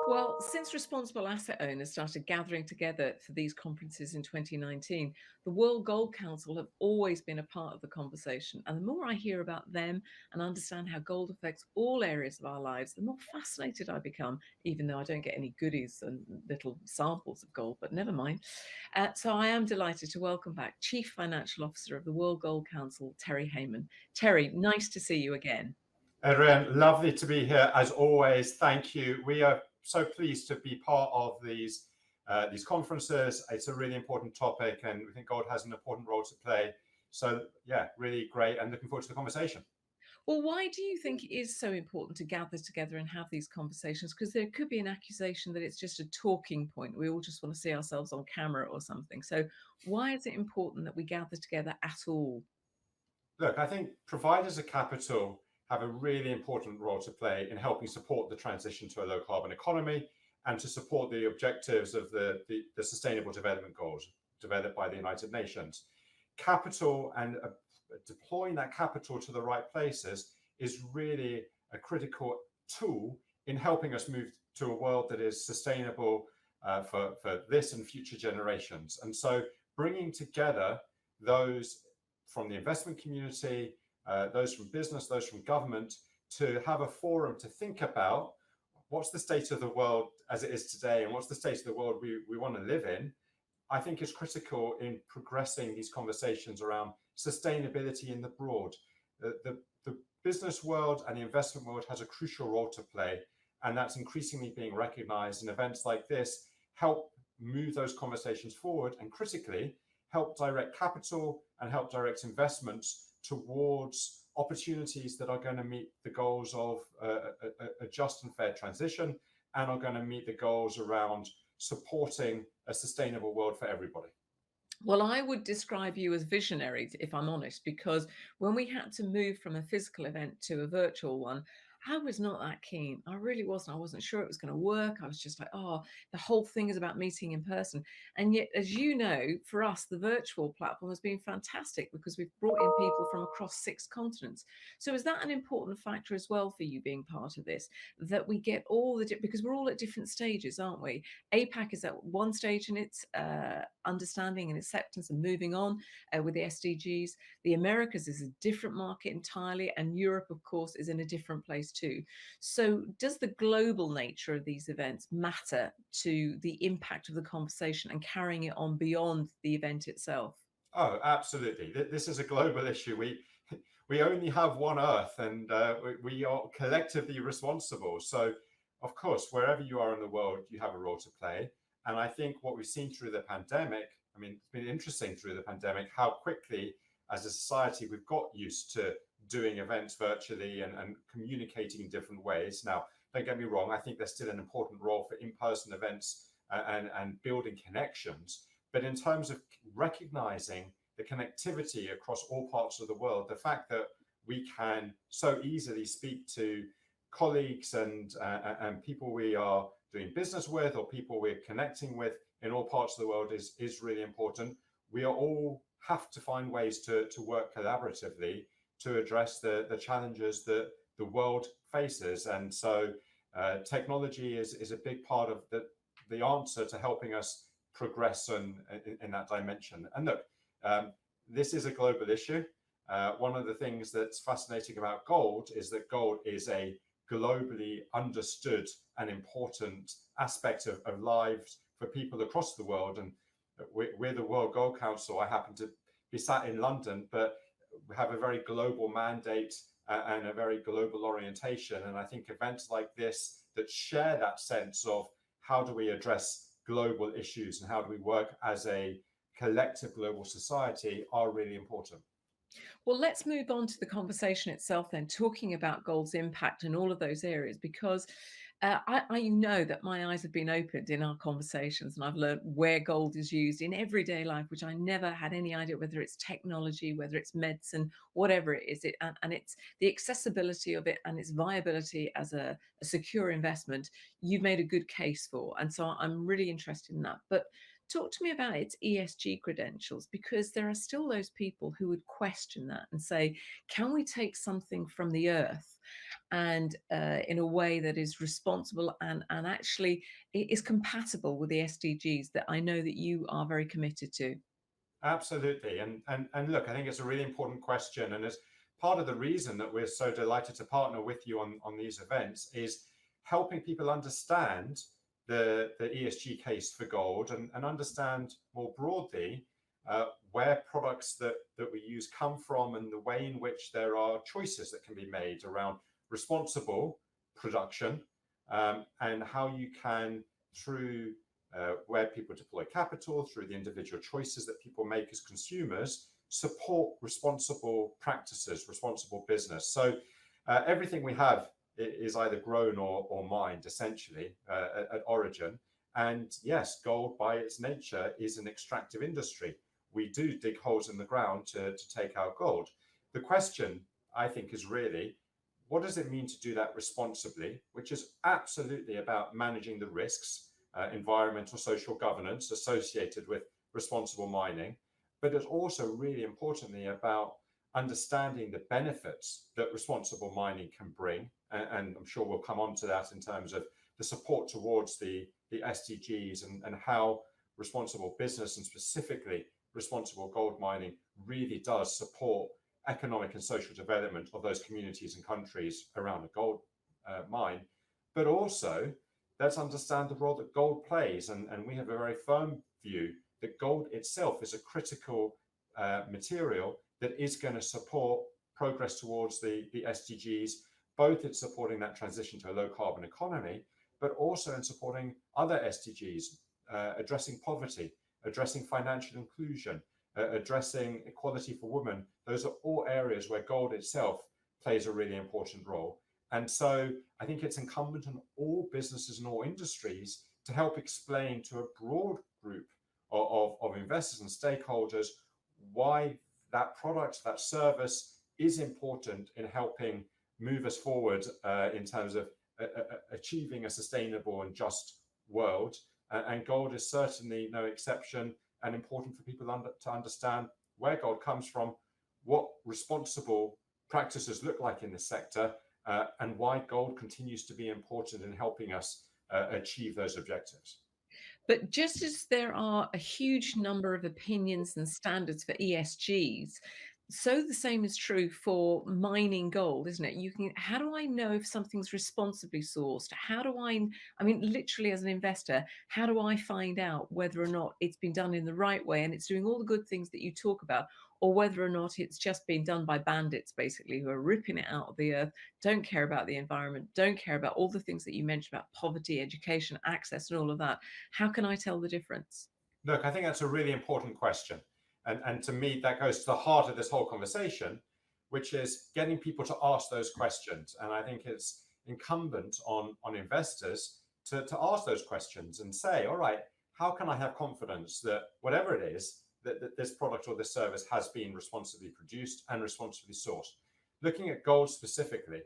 Well, since responsible asset owners started gathering together for these conferences in 2019, the World Gold Council have always been a part of the conversation. And the more I hear about them and understand how gold affects all areas of our lives, the more fascinated I become, even though I don't get any goodies and little samples of gold, but never mind. So I am delighted to welcome back Chief Financial Officer of the World Gold Council, Terry Heymann. Terry, nice to see you again. Adrienne, lovely to be here as always. Thank you. We are so pleased to be part of these conferences. It's a really important topic, and we think gold has an important role to play. So yeah, really great, and looking forward to the conversation. Well, why do you think it is so important to gather together and have these conversations? Because there could be an accusation that it's just a talking point. We all just want to see ourselves on camera or something. So why is it important that we gather together at all? Look, I think providers of capital have a really important role to play in helping support the transition to a low carbon economy and to support the objectives of the Sustainable Development Goals developed by the United Nations. Capital and deploying that capital to the right places is really a critical tool in helping us move to a world that is sustainable for this and future generations. And so bringing together those from the investment community, those from business, those from government, to have a forum to think about what's the state of the world as it is today and what's the state of the world we want to live in, I think is critical in progressing these conversations around sustainability in the broad. The business world and the investment world has a crucial role to play, and that's increasingly being recognized, and events like this help move those conversations forward and critically help direct capital and help direct investments towards opportunities that are going to meet the goals of a just and fair transition and are going to meet the goals around supporting a sustainable world for everybody. Well, I would describe you as visionary, if I'm honest, because when we had to move from a physical event to a virtual one, I was not that keen. I really wasn't. I wasn't sure it was going to work. I was just like, oh, the whole thing is about meeting in person. And yet, as you know, for us, the virtual platform has been fantastic because we've brought in people from across 6 continents. So is that an important factor as well for you being part of this, that we get all the, because we're all at different stages, aren't we? APAC is at one stage in its understanding and acceptance and moving on with the SDGs. The Americas is a different market entirely, and Europe, of course, is in a different place too. So does the global nature of these events matter to the impact of the conversation and carrying it on beyond the event itself? Oh, absolutely. This is a global issue. We only have one Earth, and we are collectively responsible. So, of course, wherever you are in the world, you have a role to play. And I think what we've seen through the pandemic, I mean, it's been interesting through the pandemic how quickly, as a society, we've got used to doing events virtually and communicating in different ways. Now, don't get me wrong, I think there's still an important role for in-person events and building connections. But in terms of recognizing the connectivity across all parts of the world, the fact that we can so easily speak to colleagues and people we are doing business with or people we're connecting with in all parts of the world is really important. We are all have to find ways to work collaboratively to address the challenges that the world faces. And so technology is a big part of the answer to helping us progress in that dimension. And look, this is a global issue. One of the things that's fascinating about gold is that gold is a globally understood and important aspect of lives for people across the world. And we're the World Gold Council. I happen to be sat in London, but we have a very global mandate and a very global orientation. And I think events like this that share that sense of how do we address global issues and how do we work as a collective global society are really important. Well, let's move on to the conversation itself then, talking about gold's impact in all of those areas, because I know that my eyes have been opened in our conversations and I've learned where gold is used in everyday life, which I never had any idea, whether it's technology, whether it's medicine, whatever it is, and it's the accessibility of it and its viability as a secure investment you've made a good case for. And so I'm really interested in that. But talk to me about its ESG credentials, because there are still those people who would question that and say, can we take something from the earth and in a way that is responsible and actually is compatible with the SDGs that I know that you are very committed to? Absolutely. And look, I think it's a really important question. And as part of the reason that we're so delighted to partner with you on these events is helping people understand the ESG case for gold and understand more broadly where products that we use come from and the way in which there are choices that can be made around responsible production, and how you can, through where people deploy capital, through the individual choices that people make as consumers, support responsible practices, responsible business. So everything we have is either grown or mined, essentially, at origin. And yes, gold by its nature is an extractive industry. We do dig holes in the ground to take out gold. The question, I think, is really, what does it mean to do that responsibly, which is absolutely about managing the risks, environmental, social governance associated with responsible mining, but it's also really importantly about understanding the benefits that responsible mining can bring. And I'm sure we'll come on to that in terms of the support towards the SDGs and how responsible business and specifically responsible gold mining really does support economic and social development of those communities and countries around a gold mine. But also, let's understand the role that gold plays. And we have a very firm view that gold itself is a critical material that is going to support progress towards the SDGs, both in supporting that transition to a low carbon economy, but also in supporting other SDGs, addressing poverty, addressing financial inclusion, addressing equality for women. Those are all areas where gold itself plays a really important role. And so I think it's incumbent on all businesses and all industries to help explain to a broad group of investors and stakeholders why that product, that service is important in helping move us forward in terms of achieving a sustainable and just world. And gold is certainly no exception, and important for people to understand where gold comes from, what responsible practices look like in this sector, and why gold continues to be important in helping us achieve those objectives. But just as there are a huge number of opinions and standards for ESGs, so the same is true for mining gold, isn't it? You can, how do I know if something's responsibly sourced? How do I mean, literally as an investor, how do I find out whether or not it's been done in the right way and it's doing all the good things that you talk about, or whether or not it's just been done by bandits, basically, who are ripping it out of the earth, don't care about the environment, don't care about all the things that you mentioned about poverty, education, access, and all of that. How can I tell the difference? Look, I think that's a really important question. And to me, that goes to the heart of this whole conversation, which is getting people to ask those questions. And I think it's incumbent on investors to ask those questions and say, all right, how can I have confidence that whatever it is, that this product or this service has been responsibly produced and responsibly sourced? Looking at gold specifically,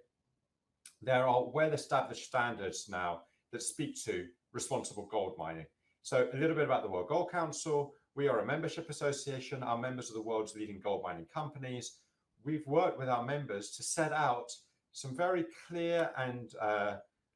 there are well-established standards now that speak to responsible gold mining. So a little bit about the World Gold Council. We are a membership association. Our members are the world's leading gold mining companies. We've worked with our members to set out some very clear and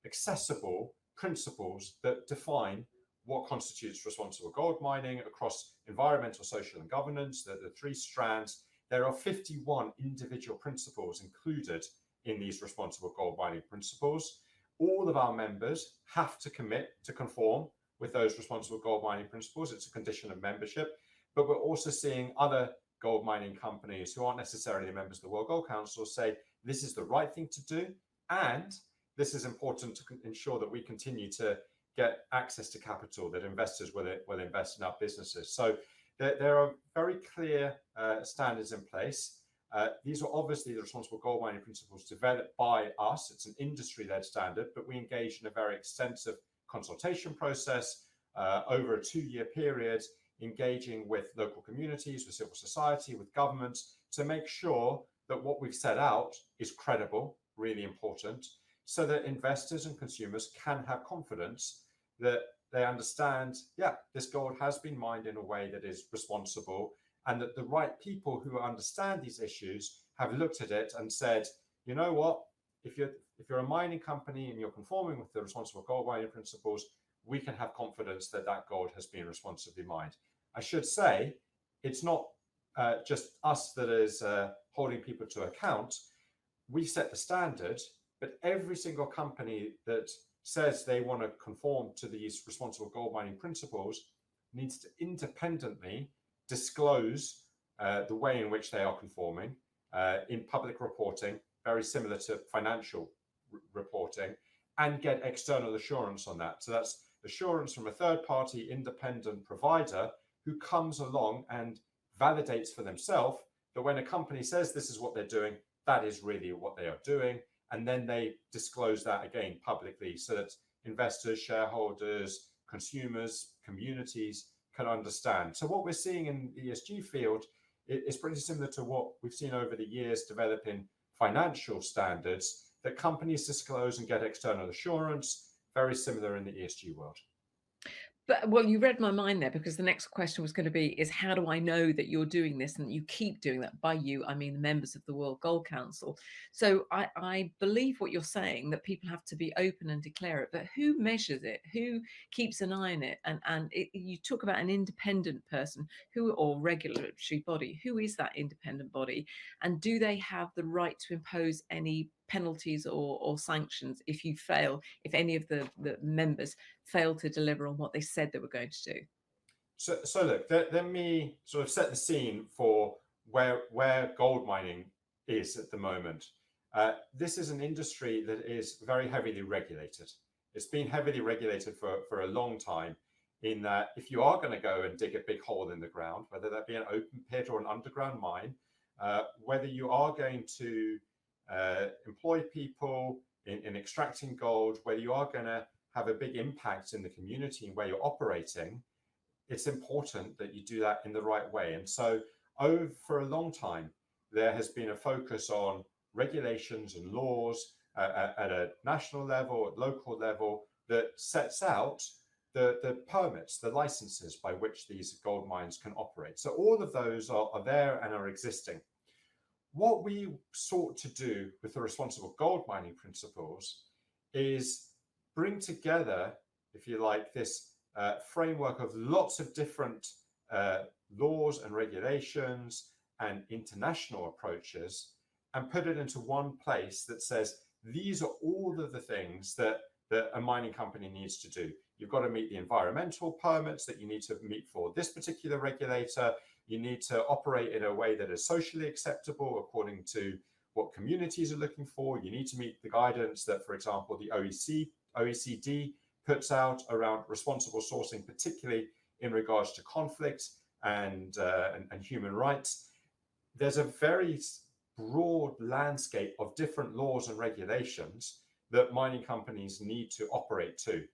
accessible principles that define what constitutes responsible gold mining across environmental, social, and governance, the three strands. There are 51 individual principles included in these responsible gold mining principles. All of our members have to commit to conform with those responsible gold mining principles. It's a condition of membership. But we're also seeing other gold mining companies who aren't necessarily members of the World Gold Council say this is the right thing to do, and this is important to ensure that we continue to get access to capital, that investors will invest in our businesses. So there are very clear standards in place. These are obviously the responsible gold mining principles developed by us. It's an industry-led standard, but we engage in a very extensive consultation process over a 2-year period, engaging with local communities, with civil society, with governments, to make sure that what we've set out is credible, really important, so that investors and consumers can have confidence that they understand, yeah, this gold has been mined in a way that is responsible, and that the right people who understand these issues have looked at it and said, you know what, if you're if you're a mining company and you're conforming with the responsible gold mining principles, we can have confidence that that gold has been responsibly mined. I should say, it's not just us that is holding people to account. We set the standard, but every single company that says they want to conform to these responsible gold mining principles needs to independently disclose the way in which they are conforming in public reporting, very similar to financial reporting, and get external assurance on that. So that's assurance from a third-party independent provider who comes along and validates for themselves that when a company says this is what they're doing, that is really what they are doing. And then they disclose that again publicly so that investors, shareholders, consumers, communities can understand. So what we're seeing in the ESG field is pretty similar to what we've seen over the years developing financial standards that companies disclose and get external assurance, very similar in the ESG world. But well, you read my mind there, because the next question was going to be is how do I know that you're doing this and you keep doing that? By you, I mean the members of the World Gold Council. So I believe what you're saying, that people have to be open and declare it, but who measures it? Who keeps an eye on it? And you talk about an independent person or regulatory body. Who is that independent body? And do they have the right to impose any penalties or sanctions if you fail, if any of the members fail to deliver on what they said they were going to do? So look, let me sort of set the scene for where gold mining is at the moment. This is an industry that is very heavily regulated. It's been heavily regulated for a long time, in that if you are going to go and dig a big hole in the ground, whether that be an open pit or an underground mine, whether you are going to employ people in extracting gold, whether you are going to have a big impact in the community where you're operating, it's important that you do that in the right way. And so for a long time, there has been a focus on regulations and laws at a national level, at local level, that sets out the permits, the licenses by which these gold mines can operate. So all of those are there and are existing. What we sought to do with the responsible gold mining principles is bring together, if you like, this framework of lots of different laws and regulations and international approaches, and put it into one place that says these are all of the things that a mining company needs to do. You've got to meet the environmental permits that you need to meet for this particular regulator. You need to operate in a way that is socially acceptable according to what communities are looking for. You need to meet the guidance that, for example, the OECD puts out around responsible sourcing, particularly in regards to conflict and human rights. There's a very broad landscape of different laws and regulations that mining companies need to operate to.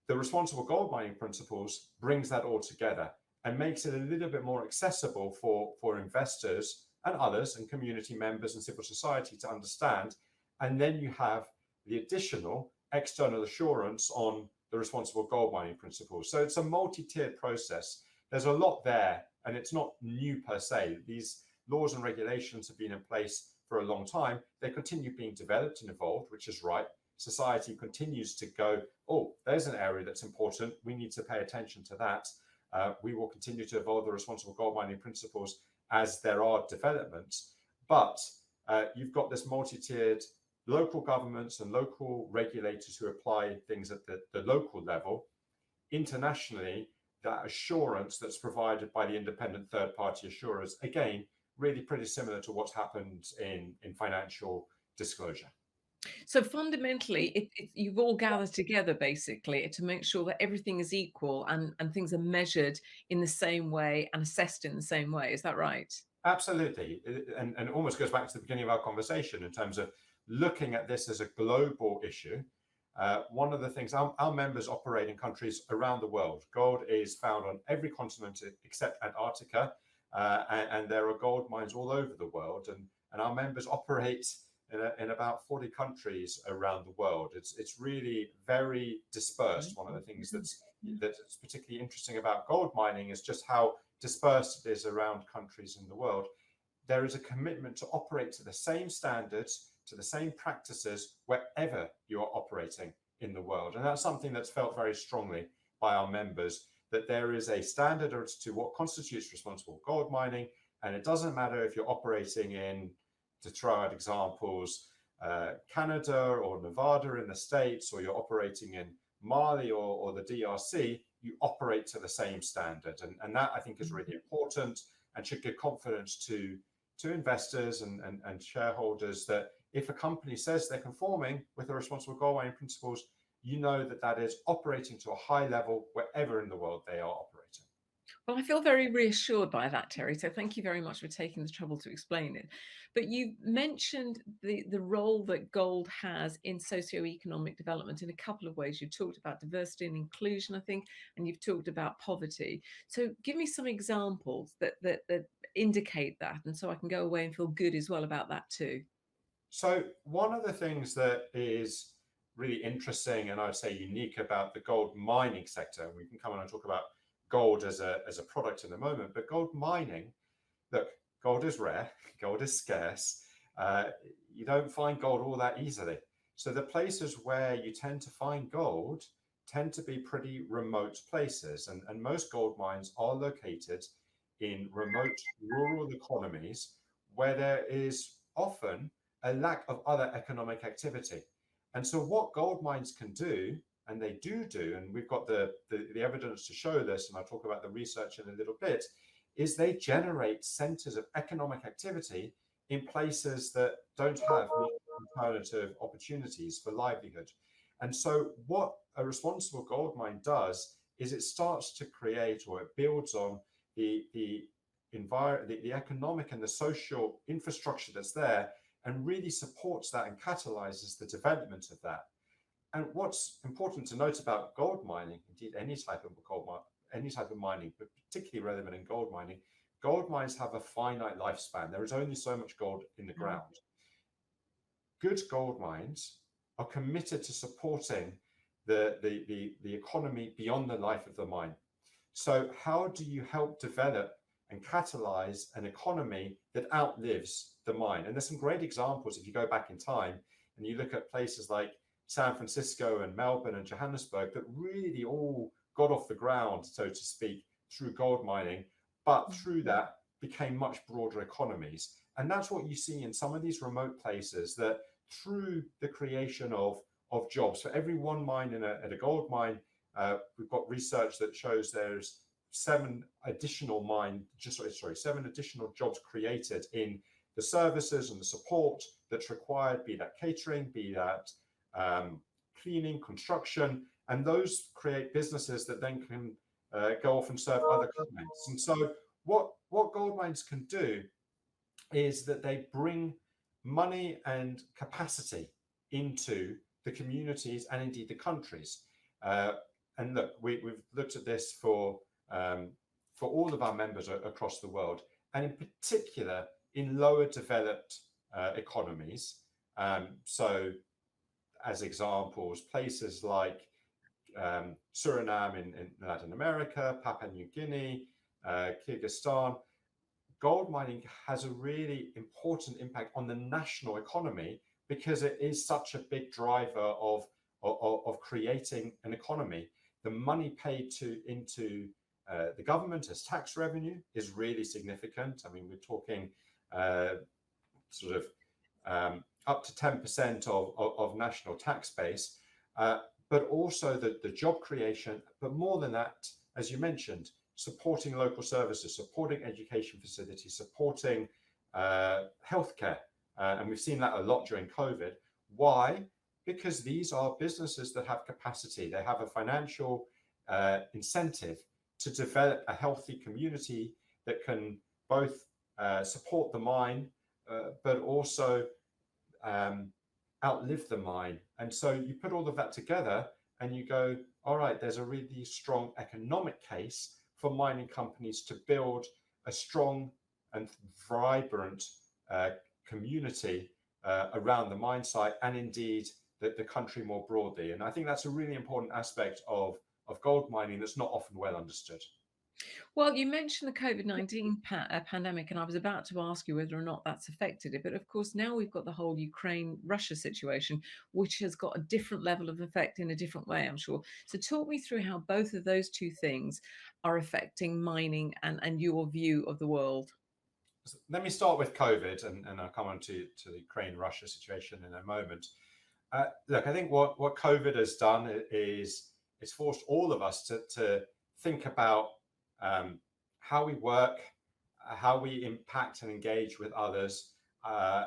The responsible gold mining principles brings that all together and makes it a little bit more accessible for investors and others and community members and civil society to understand. And then you have the additional external assurance on the responsible gold mining principles. So it's a multi-tiered process. There's a lot there, and it's not new per se. These laws and regulations have been in place for a long time. They continue being developed and evolved, which is right. Society continues to go, oh, there's an area that's important. We need to pay attention to that. We will continue to evolve the responsible gold mining principles as there are developments. But you've got this multi-tiered local governments and local regulators who apply things at the local level. Internationally, that assurance that's provided by the independent third-party assurers, again, really pretty similar to what's happened in financial disclosure. So fundamentally, you've all gathered together basically to make sure that everything is equal and things are measured in the same way and assessed in the same way. Is that right? Absolutely. And it almost goes back to the beginning of our conversation in terms of looking at this as a global issue. One of the things, our members operate in countries around the world. Gold is found on every continent except Antarctica, and there are gold mines all over the world. And our members operate in about 40 countries around the world. It's really very dispersed. One of the things that's particularly interesting about gold mining is just how dispersed it is around countries in the world. There is a commitment to operate to the same standards, to the same practices wherever you are operating in the world. And that's something that's felt very strongly by our members, that there is a standard as to what constitutes responsible gold mining. And it doesn't matter if you're operating in, to throw out examples, Canada or Nevada in the States, or you're operating in Mali or the DRC, you operate to the same standard. And that, I think, is really important and should give confidence to investors and shareholders that if a company says they're conforming with the responsible gold mining principles, you know that that is operating to a high level wherever in the world they are operating. Well, I feel very reassured by that, Terry. So thank you very much for taking the trouble to explain it. But you mentioned the role that gold has in socioeconomic development in a couple of ways. You talked about diversity and inclusion, I think, and you've talked about poverty. So give me some examples that indicate that, and so I can go away and feel good as well about that too. So one of the things that is really interesting and I would say unique about the gold mining sector, we can come on and talk about gold as a product in a moment, but gold mining, look, gold is rare, gold is scarce. You don't find gold all that easily. So the places where you tend to find gold tend to be pretty remote places. And most gold mines are located in remote rural economies where there is often a lack of other economic activity. And so what gold mines can do, and they do, and we've got the evidence to show this, and I'll talk about the research in a little bit, is they generate centers of economic activity in places that don't have alternative opportunities for livelihood. And so what a responsible gold mine does is it starts to create, or it builds on the economic and the social infrastructure that's there, and really supports that and catalyzes the development of that. And what's important to note about gold mining, indeed any type of mining, but particularly relevant in gold mining, gold mines have a finite lifespan. There is only so much gold in the ground. Good gold mines are committed to supporting the economy beyond the life of the mine. So how do you help develop and catalyze an economy that outlives the mine? And there's some great examples if you go back in time and you look at places like San Francisco and Melbourne and Johannesburg that really all got off the ground, so to speak, through gold mining, but through that became much broader economies. And that's what you see in some of these remote places, that through the creation of jobs, for every one mine at a gold mine, we've got research that shows there's 7 additional jobs created in the services and the support that's required, be that catering, be that cleaning, construction, and those create businesses that then can go off and serve other clients. And so what gold mines can do is that they bring money and capacity into the communities and indeed the countries. And look, we've looked at this for all of our members across the world, and in particular in lower developed economies. So as examples, places like Suriname in Latin America, Papua New Guinea, Kyrgyzstan, gold mining has a really important impact on the national economy because it is such a big driver of creating an economy. The money paid into the government as tax revenue is really significant. I mean, we're talking up to 10% of national tax base, but also the job creation, but more than that, as you mentioned, supporting local services, supporting education facilities, supporting healthcare. And we've seen that a lot during COVID. Why? Because these are businesses that have capacity. They have a financial incentive to develop a healthy community that can both support the mine, but also outlive the mine. And so you put all of that together and you go, all right, there's a really strong economic case for mining companies to build a strong and vibrant community around the mine site, and indeed the country more broadly. And I think that's a really important aspect of gold mining that's not often well understood. Well, you mentioned the COVID-19 pandemic, and I was about to ask you whether or not that's affected it. But of course, now we've got the whole Ukraine-Russia situation, which has got a different level of effect in a different way, I'm sure. So talk me through how both of those two things are affecting mining and your view of the world. Let me start with COVID, and I'll come on to the Ukraine-Russia situation in a moment. Look, I think what COVID has done is it's forced all of us to think about how we work, how we impact and engage with others. I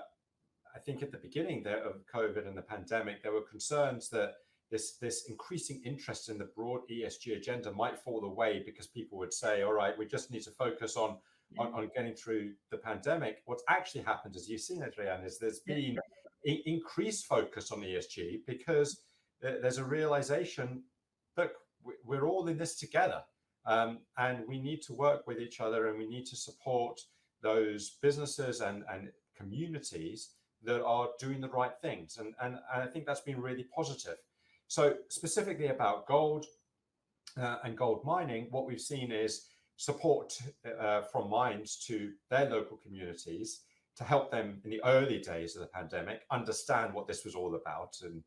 think at the beginning there of COVID and the pandemic, there were concerns that this increasing interest in the broad ESG agenda might fall away because people would say, all right, we just need to focus on getting through the pandemic. What's actually happened, as you've seen, Adrienne, is there's been increased focus on ESG because there's a realization that we're all in this together, and we need to work with each other, and we need to support those businesses and communities that are doing the right things. And I think that's been really positive. So specifically about gold and gold mining, what we've seen is support from mines to their local communities to help them in the early days of the pandemic understand what this was all about. And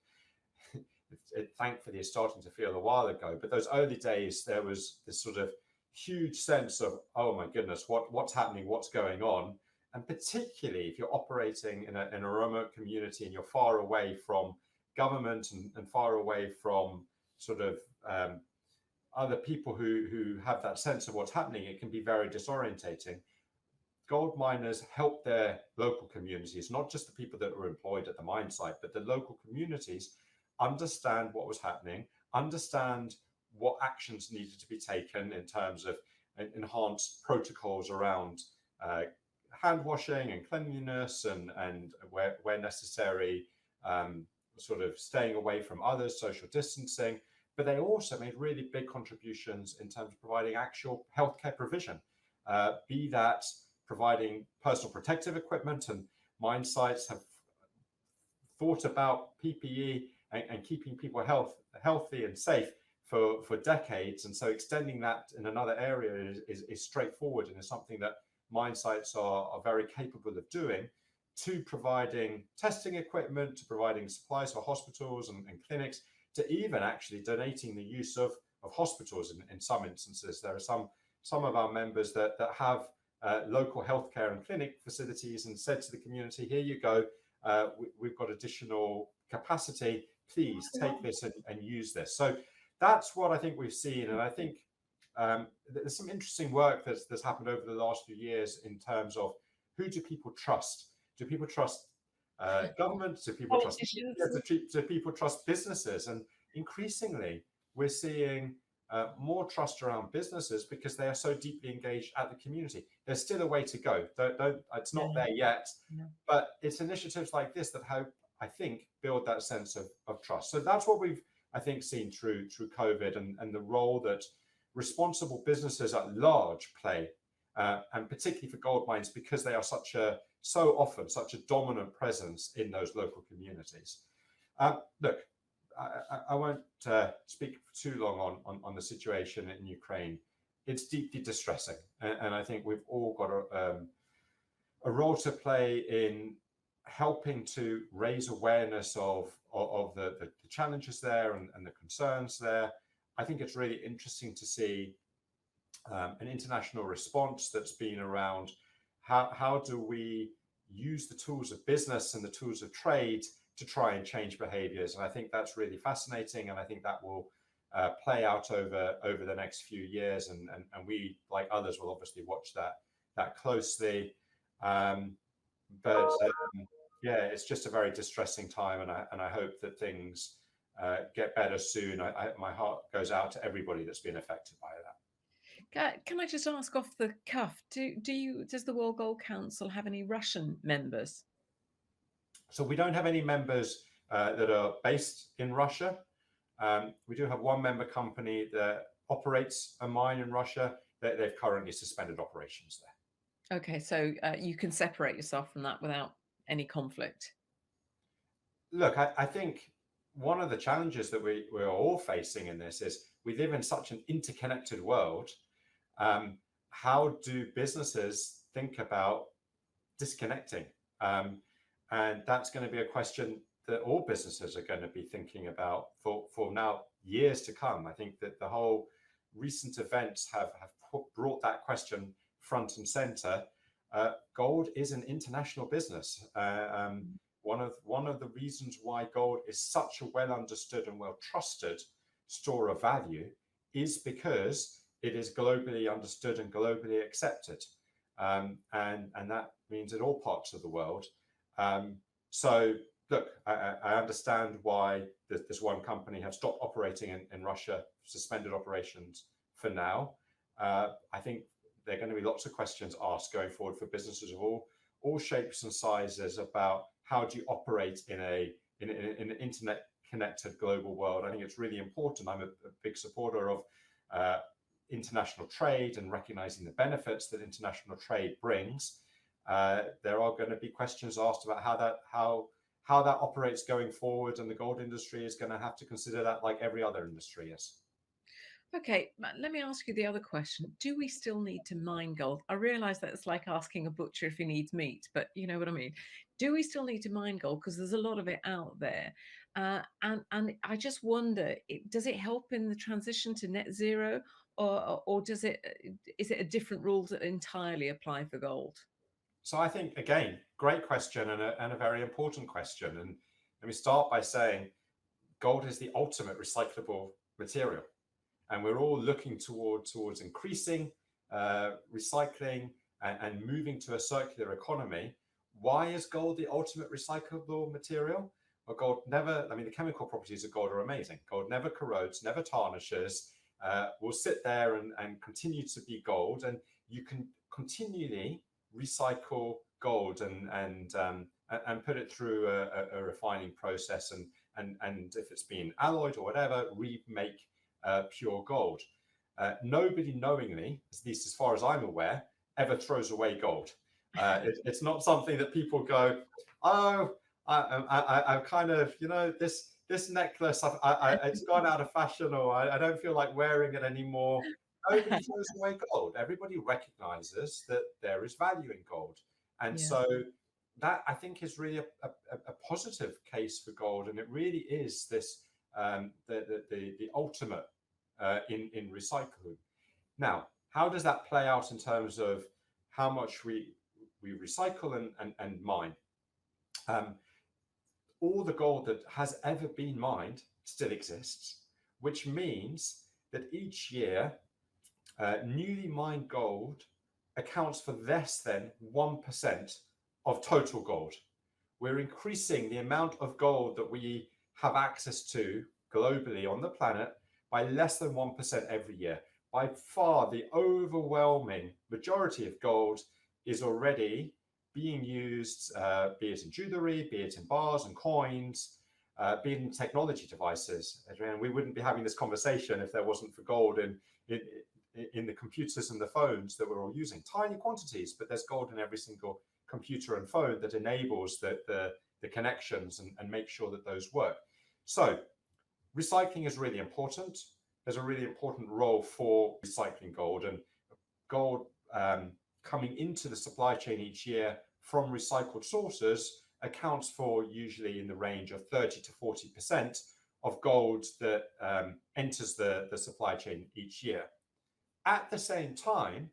it thankfully is starting to feel a while ago, but those early days, there was this sort of huge sense of, oh my goodness, what's happening, what's going on. And particularly if you're operating in a remote community and you're far away from government and far away from sort of other people who have that sense of what's happening, it can be very disorientating. Gold miners help their local communities, not just the people that were employed at the mine site, but the local communities understand what was happening, understand what actions needed to be taken in terms of enhanced protocols around hand washing and cleanliness and where necessary, sort of staying away from others, social distancing. But they also made really big contributions in terms of providing actual healthcare provision, be that providing personal protective equipment, and mine sites have thought about PPE and keeping people healthy and safe for decades. And so extending that in another area is straightforward and is something that mine sites are very capable of doing, to providing testing equipment, to providing supplies for hospitals and clinics, to even actually donating the use of hospitals in some instances. There are some of our members that have local healthcare and clinic facilities and said to the community, here you go, we've got additional capacity, please take this and use this. So that's what I think we've seen. And I think there's some interesting work that's happened over the last few years in terms of, who do people trust? Do people trust government? Do people trust do people trust businesses? And increasingly, we're seeing more trust around businesses because they are so deeply engaged at the community. There's still a way to go. It's not there yet, but it's initiatives like this that help, I think, build that sense of trust. So that's what we've, I think, seen through COVID and the role that responsible businesses at large play, and particularly for gold mines, because they are so often such a dominant presence in those local communities. Look, I won't speak for too long on the situation in Ukraine. It's deeply distressing, and I think we've all got a role to play in helping to raise awareness of the challenges there and the concerns there. I think it's really interesting to see an international response that's been around how do we use the tools of business and the tools of trade to try and change behaviors. And I think that's really fascinating. And I think that will play out over the next few years. And we, like others, will obviously watch that closely. But yeah, it's just a very distressing time. And I hope that things get better soon. My heart goes out to everybody that's been affected by that. Can I just ask off the cuff, does the World Gold Council have any Russian members? So we don't have any members that are based in Russia. We do have one member company that operates a mine in Russia. They've currently suspended operations there. Okay, so you can separate yourself from that without any conflict. Look, I think one of the challenges that we're all facing in this is we live in such an interconnected world. How do businesses think about disconnecting? And that's going to be a question that all businesses are going to be thinking about for now years to come. I think that the whole recent events have brought that question front and center. Gold is an international business. One of the reasons why gold is such a well understood and well trusted store of value is because it is globally understood and globally accepted. And that means in all parts of the world. So look, I understand why this one company have stopped operating in Russia, suspended operations for now. I think there are going to be lots of questions asked going forward for businesses of all shapes and sizes about how do you operate in an internet connected global world. I think it's really important. I'm a big supporter of international trade and recognizing the benefits that international trade brings. There are going to be questions asked about how that operates going forward, and the gold industry is going to have to consider that like every other industry is. Okay, let me ask you the other question. Do we still need to mine gold? I realize that it's like asking a butcher if he needs meat, but you know what I mean. Do we still need to mine gold? Because there's a lot of it out there. And I just wonder, does it help in the transition to net zero, or is it a different rules that entirely apply for gold? So I think, again, great question and a very important question. And let me start by saying gold is the ultimate recyclable material. And we're all looking towards increasing recycling and moving to a circular economy. Why is gold the ultimate recyclable material? Well, gold never, I mean, the chemical properties of gold are amazing. Gold never corrodes, never tarnishes, will sit there and continue to be gold. And you can continually recycle gold and put it through a refining process. And if it's been alloyed or whatever, remake pure gold. Nobody knowingly, at least as far as I'm aware, ever throws away gold. It's not something that people go, oh, I kind of, this necklace, it's gone out of fashion, or I don't feel like wearing it anymore. Nobody throws away gold. Everybody recognizes that there is value in gold. And Yeah. so that, I think, is really a positive case for gold. And it really is this the ultimate in recycling. Now, how does that play out in terms of how much we recycle and mine? All the gold that has ever been mined still exists, which means that each year, newly mined gold accounts for less than 1% of total gold. We're increasing the amount of gold that we have access to globally on the planet by less than 1% every year. By far, the overwhelming majority of gold is already being used, be it in jewelry, be it in bars and coins, be it in technology devices. Adrienne, we wouldn't be having this conversation if there wasn't for gold in the computers and the phones that we're all using. Tiny quantities, but there's gold in every single computer and phone that enables the connections and make sure that those work. So recycling is really important. There's a really important role for recycling gold, and gold coming into the supply chain each year from recycled sources accounts for usually in the range of 30 to 40% of gold that enters the supply chain each year. At the same time,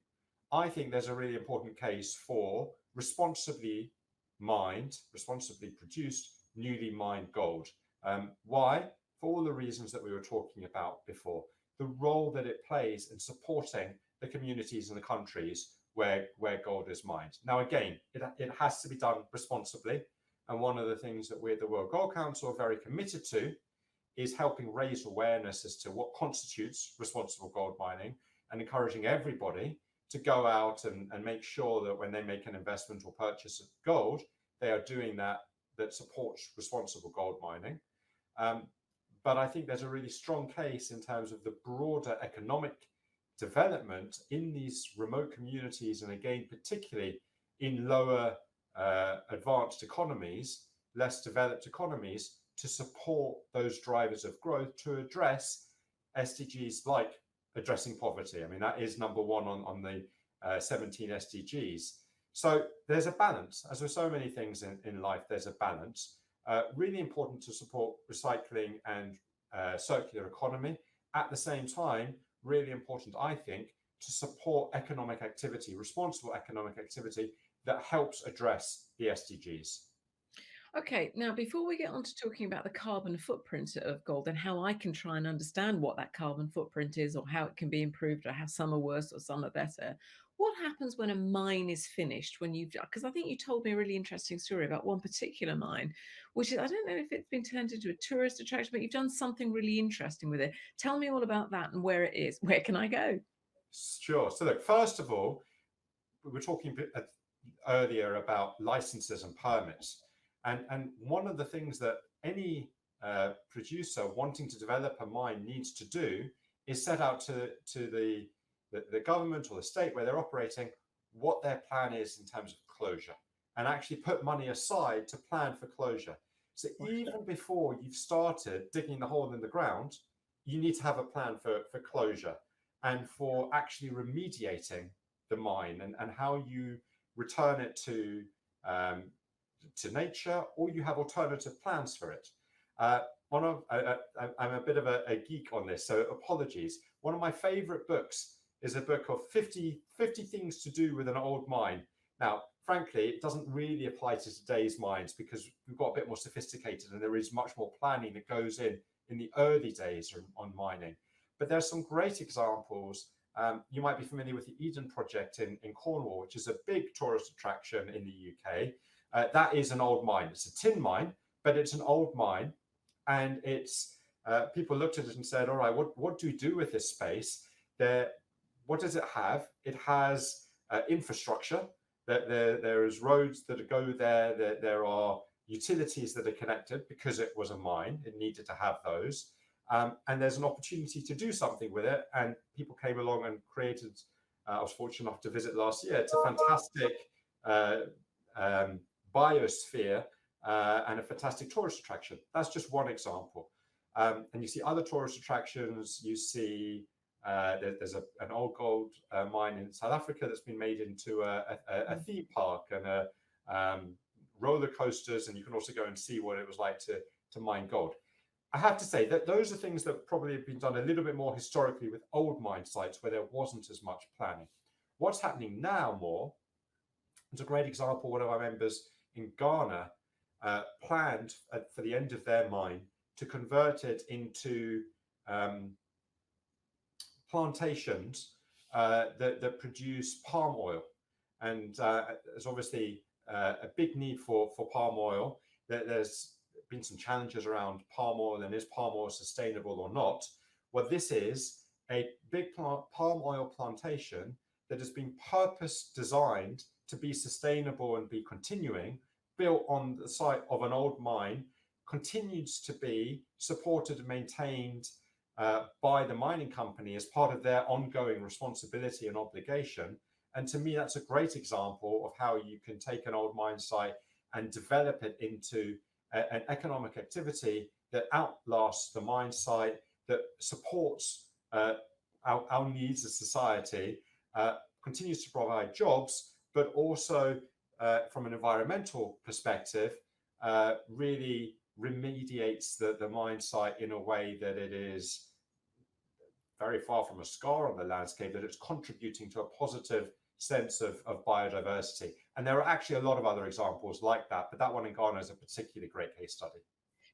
I think there's a really important case for responsibly mined, responsibly produced, newly mined gold. Why? For all the reasons that we were talking about before. The role that it plays in supporting the communities and the countries where gold is mined. Now, again, it has to be done responsibly. And one of the things that we at the World Gold Council are very committed to is helping raise awareness as to what constitutes responsible gold mining and encouraging everybody to go out and make sure that when they make an investment or purchase of gold, they are doing that supports responsible gold mining. But I think there's a really strong case in terms of the broader economic development in these remote communities, and again, particularly in lower advanced economies, less developed economies, to support those drivers of growth to address SDGs like addressing poverty. I mean, that is number one on the 17 SDGs. So there's a balance. As with so many things in life, there's a balance. Really important to support recycling and circular economy. At the same time, really important, I think, to support economic activity, responsible economic activity that helps address the SDGs. Okay, now before we get on to talking about the carbon footprint of gold and how I can try and understand what that carbon footprint is or how it can be improved or how some are worse or some are better, what happens when a mine is finished? When you've, because I think you told me a really interesting story about one particular mine, which is, I don't know if it's been turned into a tourist attraction, but you've done something really interesting with it. Tell me all about that and where it is. Where can I go? Sure. So look, first of all, we were talking earlier about licenses and permits. And one of the things that any producer wanting to develop a mine needs to do is set out to the government or the state where they're operating what their plan is in terms of closure, and actually put money aside to plan for closure. So even before you've started digging the hole in the ground, you need to have a plan for closure and for actually remediating the mine, and how you return it to nature, or you have alternative plans for it. I'm a bit of a geek on this, so apologies. One of my favorite books is a book of 50 things to do with an old mine. Now, frankly, it doesn't really apply to today's mines because we've got a bit more sophisticated and there is much more planning that goes in the early days on mining. But there's some great examples. You might be familiar with the Eden Project in Cornwall, which is a big tourist attraction in the UK. That is an old mine. It's a tin mine, but it's an old mine. And it's people looked at it and said, all right, what do we do with this space? What does it have? It has infrastructure. There is roads that go there. There are utilities that are connected because it was a mine. It needed to have those. And there's an opportunity to do something with it. And people came along and created, I was fortunate enough to visit last year. It's a fantastic biosphere and a fantastic tourist attraction. That's just one example. And you see other tourist attractions. You see there's an old gold mine in South Africa that's been made into a theme park and roller coasters. And you can also go and see what it was like to mine gold. I have to say that those are things that probably have been done a little bit more historically with old mine sites where there wasn't as much planning. What's happening now more, it's a great example. One of our members in Ghana planned for the end of their mine to convert it into plantations that produce palm oil. And there's obviously a big need for palm oil. There's been some challenges around palm oil and is palm oil sustainable or not. Well, this is a big palm oil plantation that has been purpose designed to be sustainable and be continuing, built on the site of an old mine, continues to be supported and maintained by the mining company as part of their ongoing responsibility and obligation. And to me, that's a great example of how you can take an old mine site and develop it into an economic activity that outlasts the mine site, that supports our needs as society, continues to provide jobs, but also from an environmental perspective, really remediates the mine site in a way that it is very far from a scar on the landscape, that it's contributing to a positive sense of biodiversity. And there are actually a lot of other examples like that, but that one in Ghana is a particularly great case study.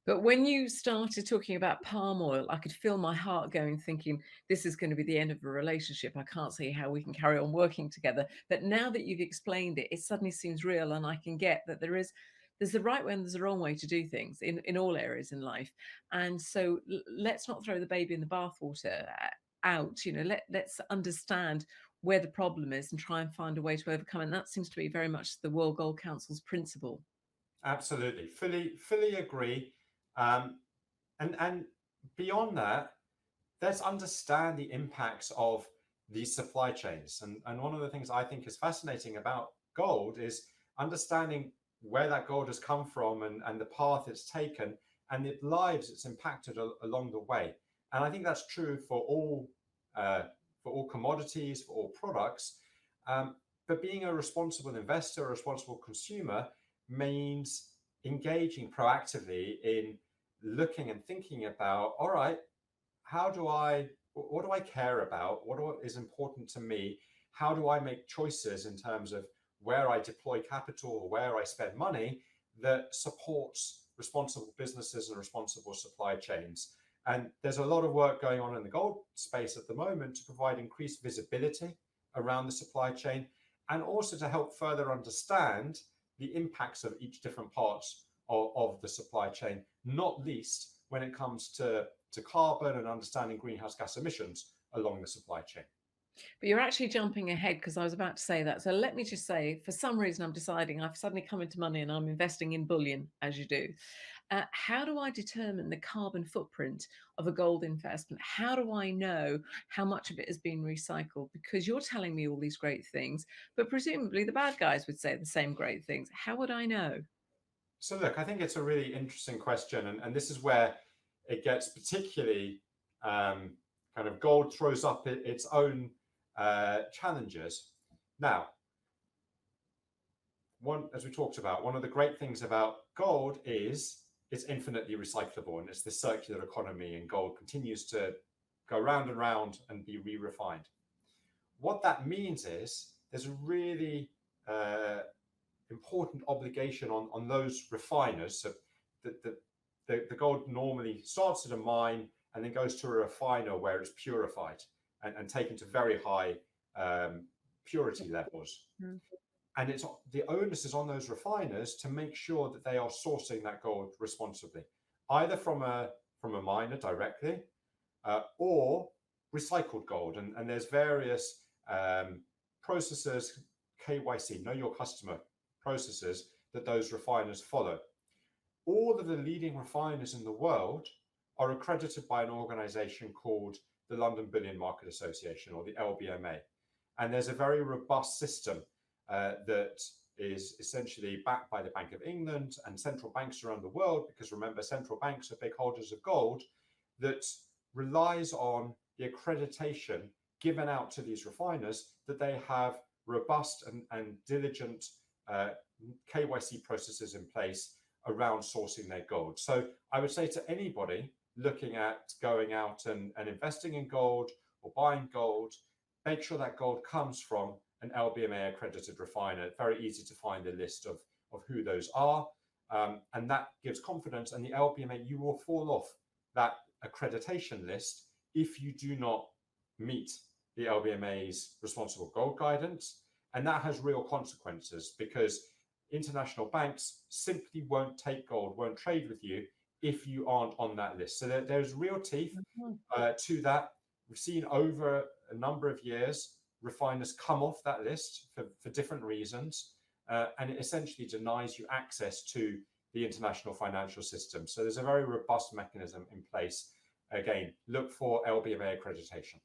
But when you started talking about palm oil, I could feel my heart going, thinking, this is going to be the end of a relationship. I can't see how we can carry on working together. But now that you've explained it, it suddenly seems real. And I can get that there's the right way and there's a wrong way to do things in all areas in life. And so let's not throw the baby in the bathwater out. Let's understand where the problem is and try and find a way to overcome it. And that seems to be very much the World Gold Council's principle. Absolutely. Fully agree. And beyond that, let's understand the impacts of these supply chains. And one of the things I think is fascinating about gold is understanding where that gold has come from and the path it's taken and the lives it's impacted along the way. And I think that's true for all for all commodities, for all products. But being a responsible investor, a responsible consumer, means engaging proactively in looking and thinking about, all right, what do I care about? What is important to me? How do I make choices in terms of where I deploy capital or where I spend money that supports responsible businesses and responsible supply chains? And there's a lot of work going on in the gold space at the moment to provide increased visibility around the supply chain, and also to help further understand the impacts of each different parts of the supply chain, not least when it comes to carbon and understanding greenhouse gas emissions along the supply chain. But you're actually jumping ahead, because I was about to say that. So let me just say, for some reason, I'm deciding I've suddenly come into money and I'm investing in bullion, as you do. How do I determine the carbon footprint of a gold investment? How do I know how much of it has been recycled? Because you're telling me all these great things, but presumably the bad guys would say the same great things. How would I know? So look, I think it's a really interesting question, and this is where it gets particularly kind of gold throws up its own challenges. Now, as we talked about, one of the great things about gold is it's infinitely recyclable, and it's the circular economy, and gold continues to go round and round and be re-refined. What that means is there's a really important obligation on those refiners. So the gold normally starts at a mine and then goes to a refiner where it's purified and taken to very high purity levels. Mm. And the onus is on those refiners to make sure that they are sourcing that gold responsibly, either from a miner directly or recycled gold. And there's various processes, KYC, know your customer processes, that those refiners follow. All of the leading refiners in the world are accredited by an organization called the London Bullion Market Association, or the LBMA. And there's a very robust system that is essentially backed by the Bank of England and central banks around the world, because remember, central banks are big holders of gold, that relies on the accreditation given out to these refiners that they have robust and diligent KYC processes in place around sourcing their gold. So I would say to anybody looking at going out and investing in gold or buying gold, make sure that gold comes from an LBMA accredited refiner. It's very easy to find the list of who those are, and that gives confidence. And the LBMA, you will fall off that accreditation list if you do not meet the LBMA's responsible gold guidance. And that has real consequences, because international banks simply won't take gold, won't trade with you if you aren't on that list. So there's real teeth to that. We've seen over a number of years refiners come off that list for different reasons, and it essentially denies you access to the international financial system. So there's a very robust mechanism in place. Again, look for LBMA accreditation.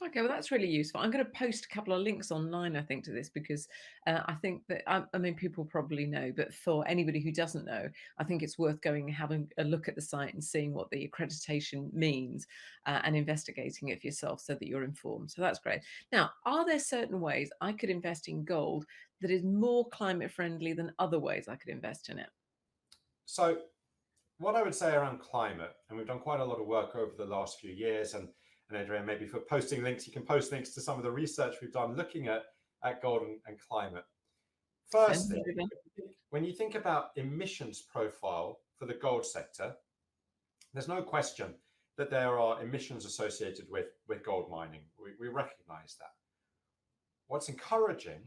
Okay, well, that's really useful. I'm going to post a couple of links online, I think, to this, because I think that, I mean, people probably know, but for anybody who doesn't know, I think it's worth going and having a look at the site and seeing what the accreditation means and investigating it for yourself so that you're informed. So that's great. Now, are there certain ways I could invest in gold that is more climate friendly than other ways I could invest in it? So what I would say around climate, and we've done quite a lot of work over the last few years, and Adrienne, maybe for posting links, you can post links to some of the research we've done looking at gold and climate. Firstly, when you think about emissions profile for the gold sector, there's no question that there are emissions associated with gold mining. We recognize that. What's encouraging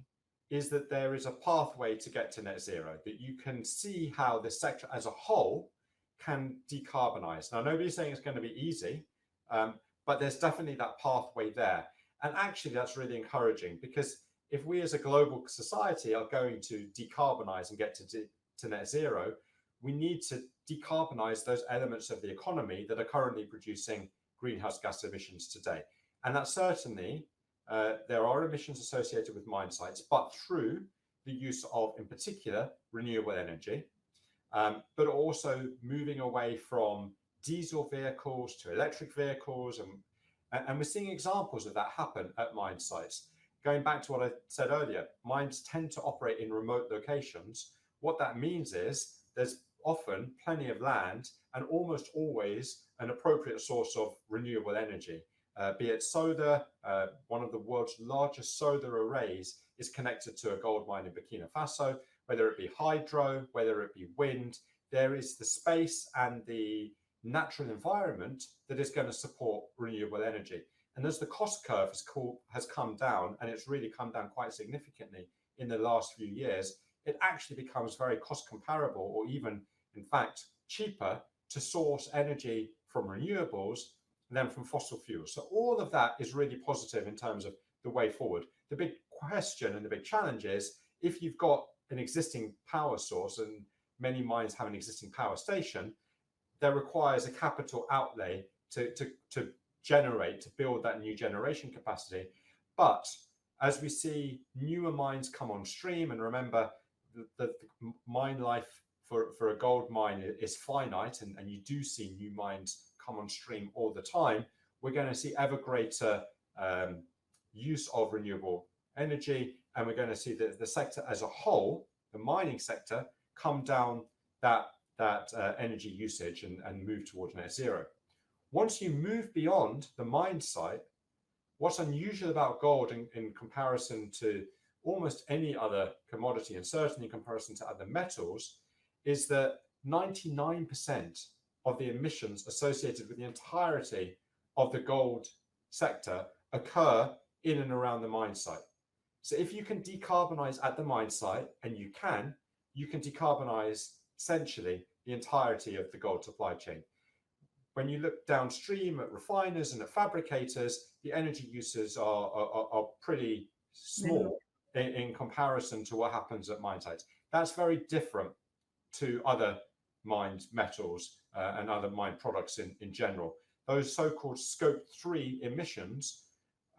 is that there is a pathway to get to net zero, that you can see how the sector as a whole can decarbonize. Now, nobody's saying it's going to be easy, but there's definitely that pathway there. And actually, that's really encouraging, because if we as a global society are going to decarbonize and get to net zero, we need to decarbonize those elements of the economy that are currently producing greenhouse gas emissions today. And that certainly, there are emissions associated with mine sites, but through the use of, in particular, renewable energy, but also moving away from diesel vehicles to electric vehicles, And we're seeing examples of that happen at mine sites. Going back to what I said earlier, mines tend to operate in remote locations. What that means is there's often plenty of land and almost always an appropriate source of renewable energy, be it solar. One of the world's largest solar arrays is connected to a gold mine in Burkina Faso, whether it be hydro, whether it be wind. There is the space and the natural environment that is going to support renewable energy. And as the cost curve has come down, and it's really come down quite significantly in the last few years, it actually becomes very cost comparable, or even, in fact, cheaper to source energy from renewables than from fossil fuels. So all of that is really positive in terms of the way forward. The big question and the big challenge is, if you've got an existing power source, and many mines have an existing power station, there requires a capital outlay to generate, to build that new generation capacity. But as we see newer mines come on stream, and remember, the mine life for a gold mine is finite, and you do see new mines come on stream all the time, we're going to see ever greater use of renewable energy, and we're going to see the sector as a whole, the mining sector, come down that energy usage and move towards net zero. Once you move beyond the mine site, what's unusual about gold in comparison to almost any other commodity, and certainly in comparison to other metals, is that 99% of the emissions associated with the entirety of the gold sector occur in and around the mine site. So if you can decarbonize at the mine site, and you can decarbonize essentially the entirety of the gold supply chain. When you look downstream at refiners and at fabricators, the energy uses are pretty small in comparison to what happens at mine sites. That's very different to other mined metals and other mined products in general. Those so-called scope 3 emissions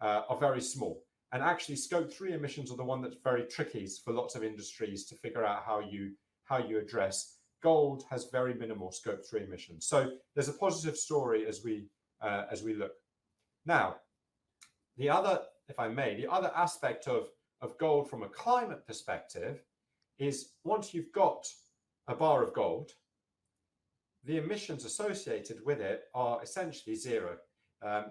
are very small. And actually, scope 3 emissions are the one that's very tricky for lots of industries to figure out how you address. Gold has very minimal scope 3 emissions. So there's a positive story as we look. Now, the other aspect of gold from a climate perspective is, once you've got a bar of gold, the emissions associated with it are essentially zero.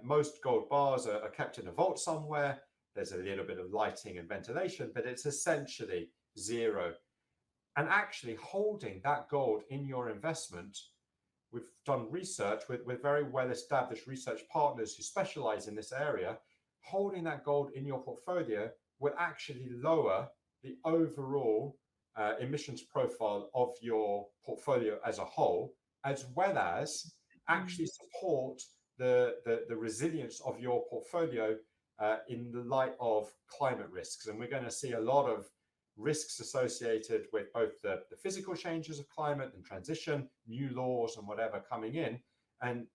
Most gold bars are kept in a vault somewhere. There's a little bit of lighting and ventilation, but it's essentially zero. And actually holding that gold in your investment, we've done research with very well-established research partners who specialize in this area. Holding that gold in your portfolio will actually lower the overall emissions profile of your portfolio as a whole, as well as actually support the resilience of your portfolio in the light of climate risks. And we're going to see a lot of risks associated with both the physical changes of climate and transition, new laws and whatever coming in. And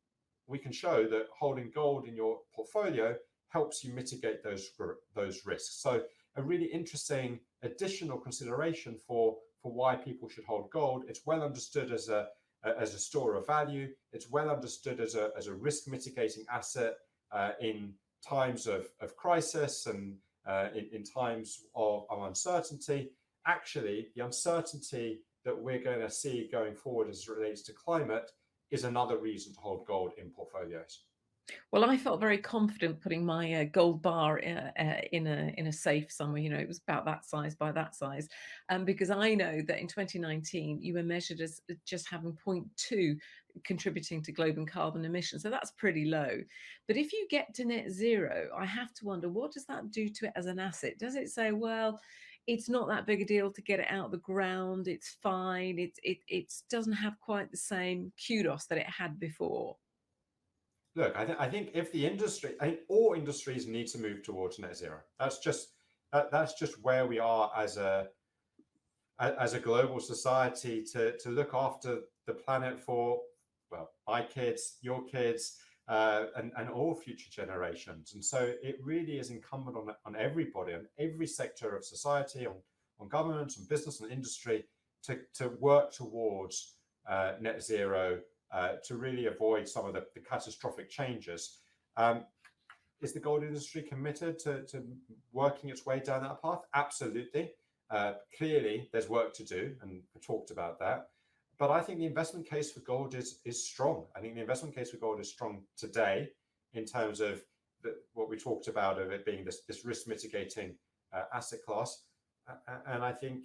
we can show that holding gold in your portfolio helps you mitigate those risks. So a really interesting additional consideration for why people should hold gold. It's well understood as a store of value. It's well understood as a risk mitigating asset in times of crisis and in times of uncertainty. Actually, the uncertainty that we're going to see going forward as it relates to climate is another reason to hold gold in portfolios. Well, I felt very confident putting my gold bar in a safe somewhere. You know, it was about that size by that size, because I know that in 2019 you were measured as just having 0.2 contributing to global carbon emissions. So that's pretty low. But if you get to net zero, I have to wonder, what does that do to it as an asset? Does it say, well, it's not that big a deal to get it out of the ground, it's fine, it doesn't have quite the same kudos that it had before? Look, I think if the industry, I think all industries need to move towards net zero. That's just where we are as a global society to look after the planet for, well, my kids, your kids, and all future generations. And so it really is incumbent on everybody, on every sector of society, on governments, on business and industry to work towards net zero, to really avoid some of the catastrophic changes. Is the gold industry committed to working its way down that path? Absolutely. Clearly, there's work to do, and we talked about that. But I think the investment case for gold is strong. I think the investment case for gold is strong today in terms of what we talked about of it being this risk mitigating asset class. And I think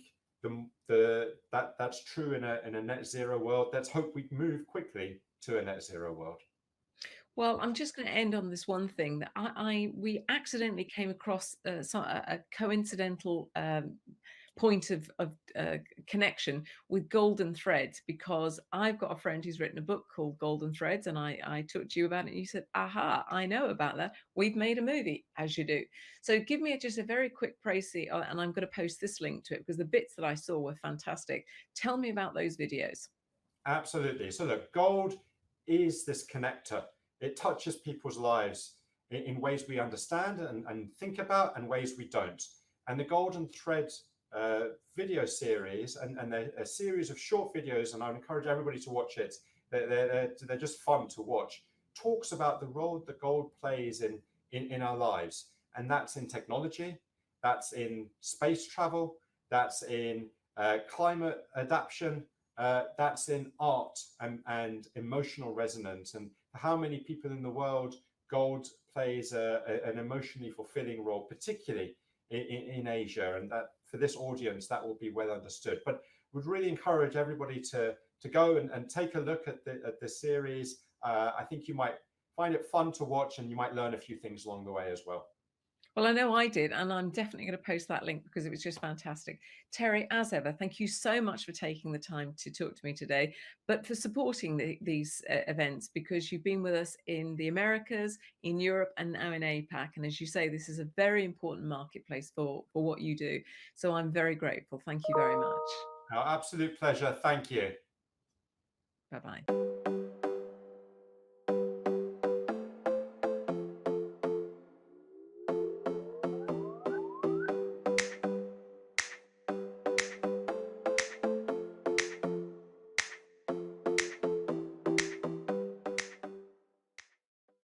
that's true in a net zero world. Let's hope we move quickly to a net zero world. Well, I'm just going to end on this one thing that we accidentally came across a coincidental point of connection with golden threads, because I've got a friend who's written a book called Golden Threads, and I talked to you about it, and you said, aha, I know about that. We've made a movie, as you do. So give me just a very quick précis, and I'm going to post this link to it because the bits that I saw were fantastic. Tell me about those videos. Absolutely. So look, gold is this connector. It touches people's lives in ways we understand and think about, and ways we don't. And the Golden Thread video series, and they're a series of short videos, and I would encourage everybody to watch it. They're just fun to watch. Talks about the role that gold plays in our lives, and that's in technology, that's in space travel, that's in climate adaptation, that's in art and emotional resonance, and how many people in the world gold plays an emotionally fulfilling role, particularly in Asia, and that for this audience that will be well understood. But would really encourage everybody to go and take a look at the series. I think you might find it fun to watch, and you might learn a few things along the way as well. Well, I know I did, and I'm definitely going to post that link because it was just fantastic. Terry, as ever, thank you so much for taking the time to talk to me today, but for supporting these events, because you've been with us in the Americas, in Europe, and now in APAC. And as you say, this is a very important marketplace for what you do. So I'm very grateful. Thank you very much. Our absolute pleasure. Thank you. Bye-bye.